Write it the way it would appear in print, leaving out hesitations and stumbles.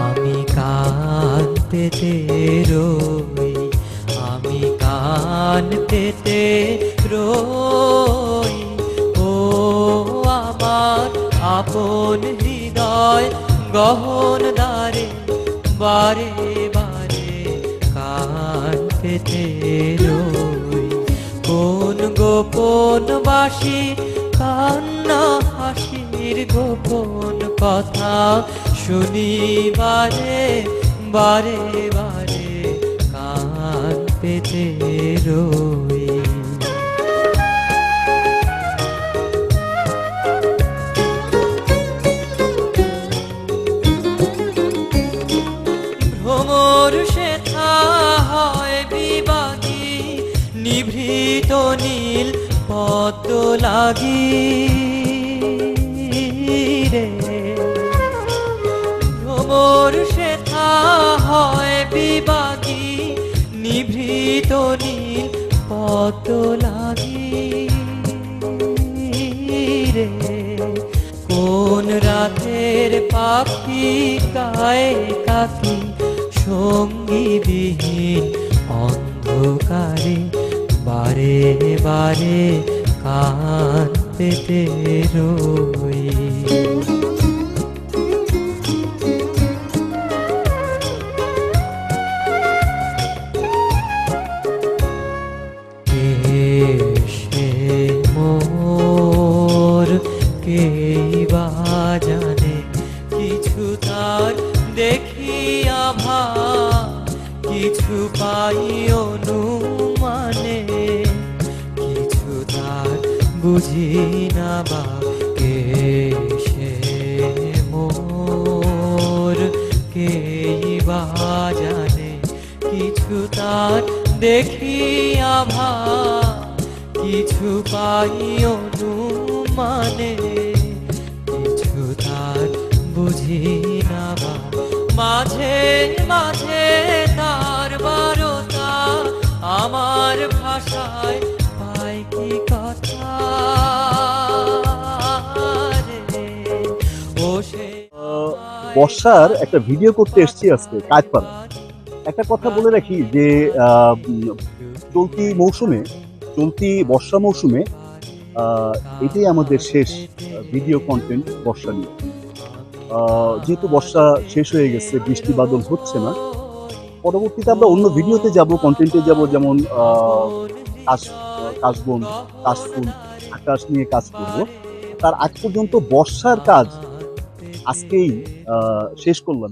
আমি কান পেতে রই, আমি কান পেতে রই। ও আমার আপন হৃদয় গহন দ্বারে, বারে বারে কান পেতে রই। কোন গোপন বাসি কান্না হাসির গোপন কথা শুনি বারে বারে বারে কান পেতে রই। ভ্রমর সেথা হয় বিবাগী, নিভৃত নীল পদ্ম লাগি রে। ভ্রমর সেথা হয় বিবাগী, নিভৃত নীল পদ্ম লাগি রে। কোন রাতের পাখি গায়ে কাকি সঙ্গী বিহীন অন্ধকারে, বারে বারে কান পেতে রই। কে সে মোর, কেই বা জানে, কিছু তার দেখি আভা, কিছু পাই অনুমানে, কিছু তার বুঝি না বা। কে সে মোর, কেই বা জানে, কিছু তার দেখি আভা, কিছু পাই অনুমানে, কিছু তার বুঝি না বা। মাঝে মাঝে তার বারতা আমার ভাষায় পাই কি কথা রে। ও সে বর্ষার একটা ভিডিও করতে এসেছি আজকে কাঠপাড়া। একটা কথা বলে রাখি যে চলতি বর্ষা মৌসুমে এটাই আমাদের শেষ ভিডিও কন্টেন্ট বর্ষা নিয়ে। যেহেতু বর্ষা শেষ হয়ে গেছে, বৃষ্টি বাদল হচ্ছে না, পরবর্তীতে আমরা অন্য ভিডিওতে যাব, কন্টেন্টে যাব, যেমন কাশবন, কাশফুল, আকাশ নিয়ে কাজ করব। তার আগ পর্যন্ত বর্ষার কাজ আজকেই শেষ করলাম।